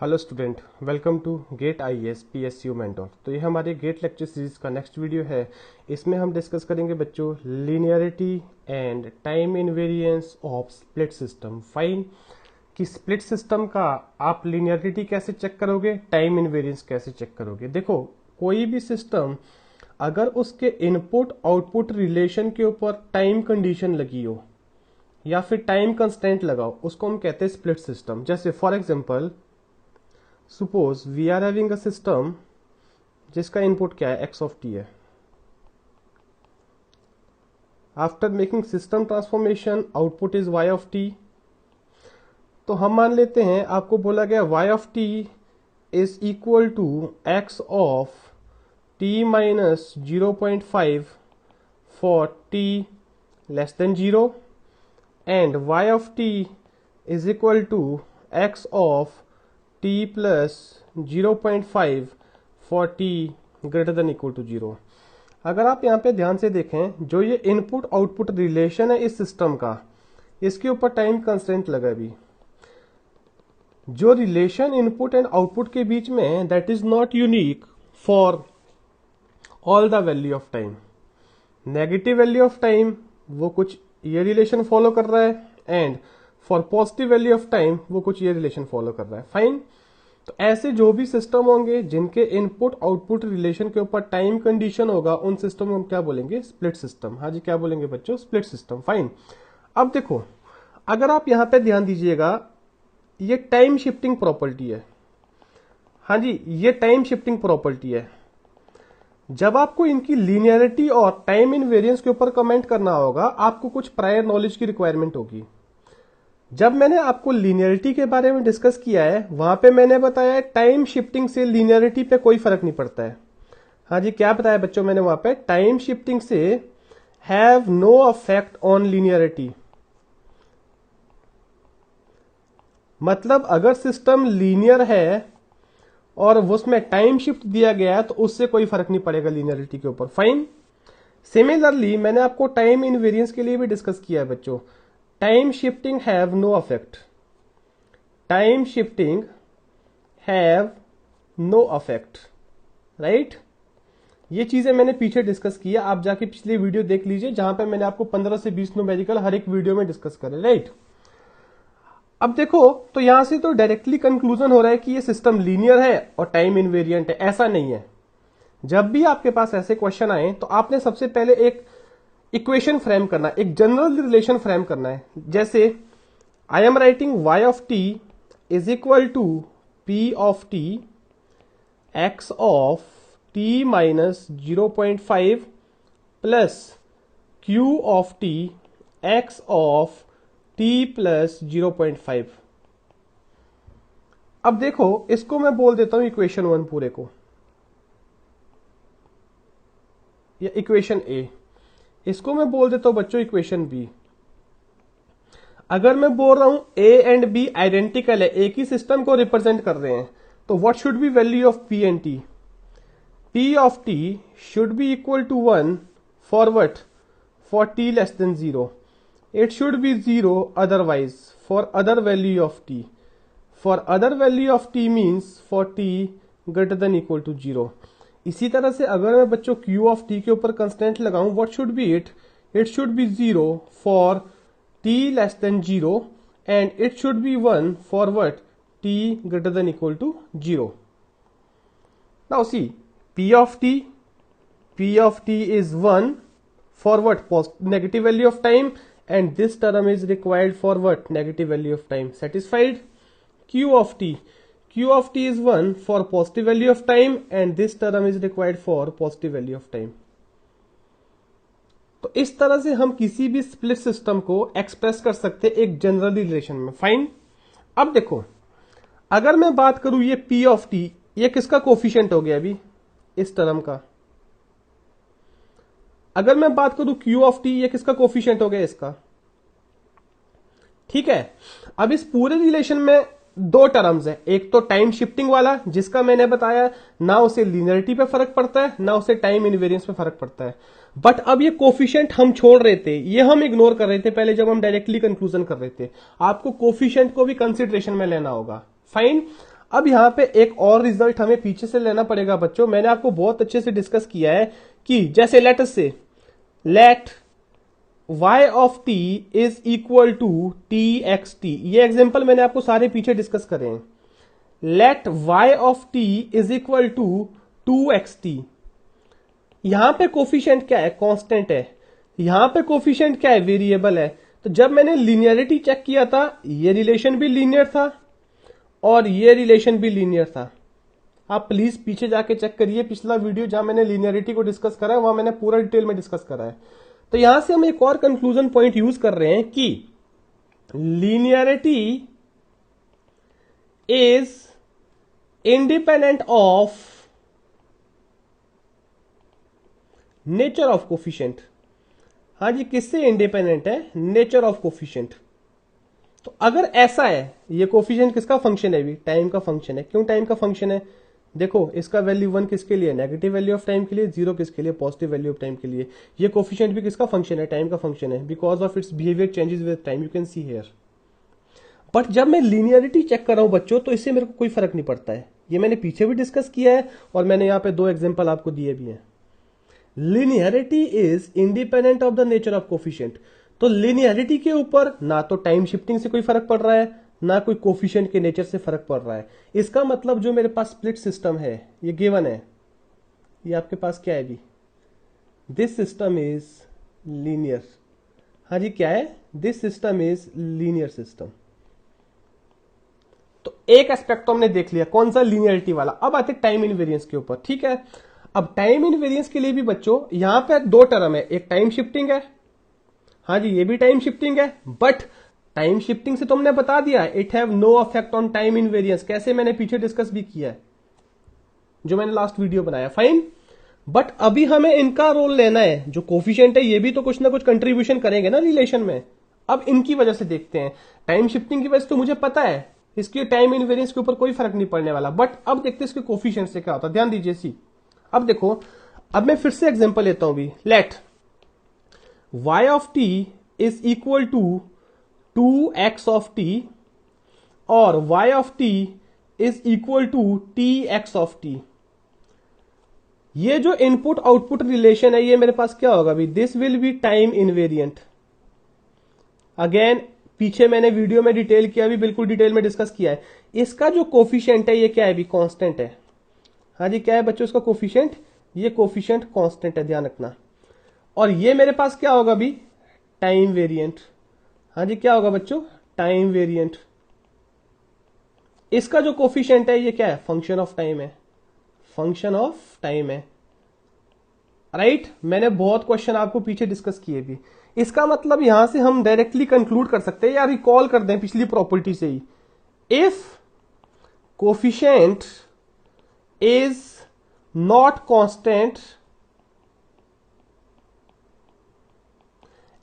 Hello student, welcome to GATE IAS PSU mentor. तो ये हमारे गेट लेक्चर सीरीज का नेक्स्ट वीडियो है। इसमें हम डिस्कस करेंगे बच्चों linearity and time invariance of split system. Fine कि स्प्लिट सिस्टम का आप लीनियरिटी कैसे चेक करोगे, टाइम इनवेरिएंस कैसे चेक करोगे। देखो, कोई भी सिस्टम अगर उसके इनपुट आउटपुट रिलेशन के ऊपर टाइम कंडीशन लगी हो या फिर टाइम कंस्टेंट लगाओ, उसको हम कहते हैं स्प्लिट सिस्टम। जैसे for example suppose we are having a system जिसका इनपुट क्या है, एक्स ऑफ टी है। After making system transformation output is y of t. तो हम मान लेते हैं आपको बोला गया y of t is equal to x of t minus 0.5 for t less than 0 and y of t is equal to x of t plus 0.5 for t greater than equal to 0। अगर आप यहाँ पे ध्यान से देखें, जो ये input output relation है इस सिस्टम का, इसके ऊपर टाइम कंस्टेंट लगा भी। जो रिलेशन इनपुट एंड आउटपुट के बीच में है that is not unique for all the value of time. Negative value of time वो कुछ ये रिलेशन फॉलो कर रहा है and for positive value of time वो कुछ ये रिलेशन फॉलो कर रहा है। फाइन। तो ऐसे जो भी सिस्टम होंगे जिनके इनपुट आउटपुट रिलेशन के ऊपर टाइम कंडीशन होगा, उन सिस्टम को हम क्या बोलेंगे, स्प्लिट सिस्टम। हाँ जी, क्या बोलेंगे बच्चों, स्प्लिट सिस्टम। फाइन। अब देखो, अगर आप यहां पे ध्यान दीजिएगा, ये टाइम शिफ्टिंग प्रॉपर्टी है। हाँ जी, ये टाइम शिफ्टिंग प्रॉपर्टी है। जब आपको इनकी लीनियरिटी और टाइम इनवेरिएंस के ऊपर कमेंट करना होगा, आपको कुछ प्रायर नॉलेज की रिक्वायरमेंट होगी। जब मैंने आपको लीनियरिटी के बारे में डिस्कस किया है, वहां पे मैंने बताया टाइम शिफ्टिंग से लीनियरिटी पे कोई फर्क नहीं पड़ता है। हाँ जी, क्या बताया बच्चों मैंने वहां पे, टाइम शिफ्टिंग से have no affect on linearity. मतलब अगर सिस्टम लीनियर है और उसमें टाइम शिफ्ट दिया गया है तो उससे कोई फर्क नहीं पड़ेगा लीनियरिटी के ऊपर। फाइन। सिमिलरली मैंने आपको टाइम इनवेरिएंस के लिए भी डिस्कस किया है बच्चों। Time shifting have no affect, time shifting have no affect, right. ये चीजें मैंने पीछे डिस्कस किया, आप जाके पिछली वीडियो देख लीजिए जहां पे मैंने आपको 15 से 20 न्यूमेरिकल हर एक वीडियो में डिस्कस करे, राइट। अब देखो, तो यहां से तो डायरेक्टली कंक्लूजन हो रहा है कि ये सिस्टम लीनियर है और टाइम इनवेरिएंट है। ऐसा नहीं है। जब भी आपके पास ऐसे क्वेश्चन आए तो आपने सबसे पहले एक इक्वेशन फ्रेम करना है, एक जनरल रिलेशन फ्रेम करना है। जैसे I am writing y of t is equal to p of t x of t minus 0.5 plus q of t x of t plus 0.5। अब देखो, इसको मैं बोल देता हूं इक्वेशन 1 पूरे को, या इक्वेशन ए। इसको मैं बोल देता हूं बच्चों इक्वेशन बी। अगर मैं बोल रहा हूं ए एंड बी आइडेंटिकल है, एक ही सिस्टम को रिप्रेजेंट कर रहे हैं, तो what should be value of p and t. P of t should be equal to 1 for what, for t less than 0। It should be 0 otherwise for other value of t. For other value of t means for t greater than equal to 0। इसी तरह से अगर मैं बच्चों Q of T के ऊपर constant लगाऊं, what should be it, it should be 0 for t less than 0 and it should be 1 for what, t greater than equal to 0। Now see, p of t is 1 for what, negative value of time, and this term is required for what, negative value of time. Satisfied? q of t is 1 for positive value of time and this term is required for positive value of time. तो इस तरह से हम किसी भी split system को express कर सकते हैं एक जनरल रिलेशन में। फाइन। अब देखो, अगर मैं बात करूं ये p ऑफ t, ये किसका कोफिशिएंट हो गया अभी, इस टर्म का। अगर मैं बात करूं q ऑफ t, ये किसका कोफिशिएंट हो गया, इसका। ठीक है। अब इस पूरे रिलेशन में दो टर्म्स है, एक तो टाइम शिफ्टिंग वाला जिसका मैंने बताया ना उसे लीनियरिटी पे फर्क पड़ता है ना उसे टाइम इनवेरिएंस पे फर्क पड़ता है। बट अब ये कोफिशिएंट हम छोड़ रहे थे, ये हम इग्नोर कर रहे थे पहले जब हम डायरेक्टली कंक्लूजन कर रहे थे। आपको कोफिशिएंट को भी कंसिडरेशन में लेना होगा। फाइन। अब यहाँ पे एक और रिजल्ट हमें पीछे से लेना पड़ेगा बच्चों। मैंने आपको बहुत अच्छे से डिस्कस किया है कि जैसे let y of t is equal to txt। ये एग्जांपल मैंने आपको सारे पीछे डिस्कस करे हैं। Let y of t is equal to 2xt। यहां पे कोफिशिएंट क्या है? कांस्टेंट है। यहां पे कोफिशिएंट क्या है? वेरिएबल है। तो जब मैंने लीनियरिटी चेक किया था, ये रिलेशन भी लीनियर था और ये रिलेशन भी लीनियर था। आप प्लीज पीछे जाके चेक करिए पिछला वीडियो जहां मैंने लीनियरिटी को डिस्कस करा है, वहां मैंने पूरा डिटेल में डिस्कस करा है। तो यहां से हम एक और कंक्लूजन पॉइंट यूज कर रहे हैं कि linearity is independent of nature of coefficient. हाँ जी, किससे इंडिपेंडेंट है? Nature of coefficient. तो अगर ऐसा है, ये कोफिशिएंट किसका फंक्शन है? भी टाइम का फंक्शन है। क्यों टाइम का फंक्शन है? देखो, इसका वैल्यू 1 किसके लिए? नेगेटिव वैल्यू ऑफ टाइम के लिए। 0 किसके लिए? पॉजिटिव वैल्यू ऑफ टाइम के लिए। ये कोफिशिएंट भी किसका फंक्शन है? टाइम का फंक्शन है। Because of its behaviour changes with time, you can see here. But जब मैं लीनियरिटी चेक कर रहा हूं बच्चों, तो इससे मेरे को कोई फर्क नहीं पड़ता है। ये मैंने पीछे भी डिस्कस किया है और मैंने यहाँ पे 2 एग्जाम्पल आपको दिए भी हैं। Linearity is independent of the nature of coefficient. तो लिनियरिटी के ऊपर ना तो टाइम शिफ्टिंग से कोई फर्क पड़ रहा है, ना कोई कोफिशिएंट के नेचर से फर्क पड़ रहा है। इसका मतलब जो मेरे पास स्प्लिट सिस्टम है, ये गिवन है, ये आपके पास क्या है भी? This system is linear. हाँ जी, क्या है? This system is linear system. तो एक एस्पेक्ट तो हमने देख लिया, कौन सा? लीनियरिटी वाला। अब आते टाइम इनवेरियंस के ऊपर, ठीक है। अब टाइम इनवेरियंस के लिए भी बच्चों यहां पे 2 टर्म है, एक टाइम शिफ्टिंग है। हाँ जी, ये भी टाइम शिफ्टिंग है, बट टाइम शिफ्टिंग से तो हमने बता दिया it have no affect on time invariance. कैसे? मैंने पीछे डिस्कस भी किया है, जो मैंने लास्ट वीडियो बनाया। फाइन, बट अभी हमें इनका रोल लेना है। जो कोफिशिएंट है, ये भी तो कुछ ना कुछ कंट्रीब्यूशन करेंगे ना रिलेशन में। अब इनकी वजह से देखते हैं। टाइम शिफ्टिंग की वजह से तो मुझे पता है इसकी टाइम इनवेरियंस के ऊपर कोई फर्क नहीं पड़ने वाला, बट अब देखते हैं इसके कोफिशिएंट से क्या होता है। ध्यान दीजिए सी। अब देखो, अब मैं फिर से एग्जांपल लेता हूं भी। Let y of t is equal to 2x of t और y of t is equal to tx of t। ये जो इनपुट आउटपुट रिलेशन है, ये मेरे पास क्या होगा भी? This will be time invariant. Again, पीछे मैंने वीडियो में डिटेल किया भी, बिल्कुल डिटेल में डिस्कस किया है। इसका जो कोफिशिएंट है, ये क्या है भी? कांस्टेंट है। हाँ जी, क्या है बच्चों इसका कोफिशिएंट? ये कोफिशिएंट कांस्टेंट है, ध्यान रखना। और ये मेरे पास क्या होगा भी? Time variant. हाँ जी, क्या होगा बच्चों? Time variant. इसका जो कोफिशिएंट है, ये क्या है? फंक्शन ऑफ टाइम है। फंक्शन ऑफ टाइम है, राइट। मैंने बहुत क्वेश्चन आपको पीछे डिस्कस किए भी। इसका मतलब यहां से हम डायरेक्टली कंक्लूड कर सकते हैं, या रिकॉल कर दें पिछली प्रॉपर्टी से ही। If coefficient is not constant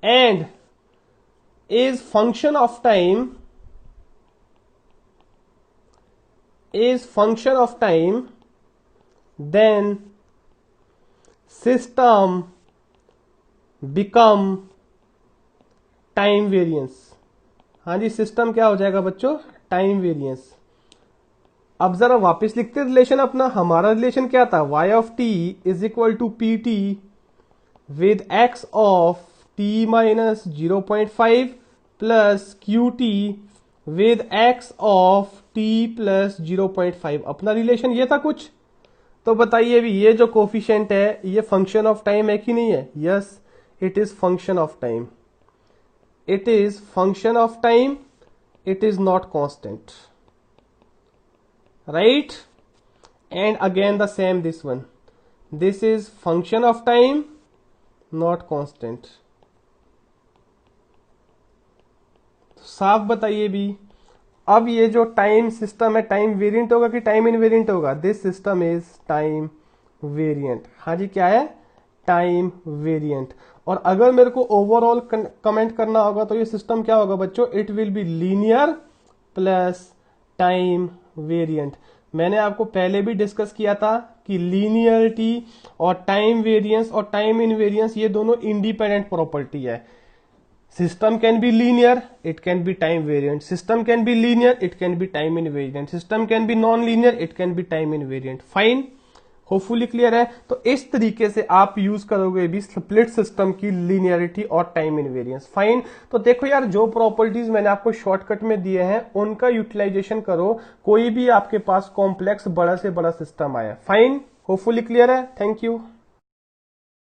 and is function of time, then system become time variance। हाँ जी, सिस्टम क्या हो जाएगा बच्चों? Time variance. अब जरा वापस लिखते रिलेशन अपना। हमारा रिलेशन क्या था? y of t is equal to pt with x of t minus 0.5 plus QT with x of t plus 0.5। अपना रिलेशन ये था कुछ। तो बताइए भी, ये जो कोफिशिएंट है, ये फंक्शन ऑफ टाइम है कि नहीं है? Yes, it is function of time. It is function of time, it is not constant, right. And again the same this one, this is function of time, not constant. साफ बताइए भी, अब ये जो टाइम सिस्टम है, time variant होगा कि time invariant होगा? This system is time variant. हाँ जी, क्या है? Time variant. और अगर मेरे को ओवरऑल कमेंट करना होगा तो ये सिस्टम क्या होगा बच्चों? It will be linear plus time variant. मैंने आपको पहले भी डिस्कस किया था कि लीनियरिटी और टाइम वेरिएंस और टाइम इनवेरिएंस, ये दोनों इंडिपेंडेंट प्रॉपर्टी है। System can be linear, it can be time variant. System can be linear, it can be time invariant. System can be non-linear, it can be time invariant. Fine, hopefully clear है। तो इस तरीके से आप use करोगे भी split system की linearity और टाइम इनवेरियंस। फाइन, तो देखो यार, जो प्रॉपर्टीज मैंने आपको शॉर्टकट में दिए हैं उनका यूटिलाइजेशन करो, कोई भी आपके पास कॉम्प्लेक्स बड़ा से बड़ा सिस्टम आया। फाइन, होपफुली क्लियर है। Thank you.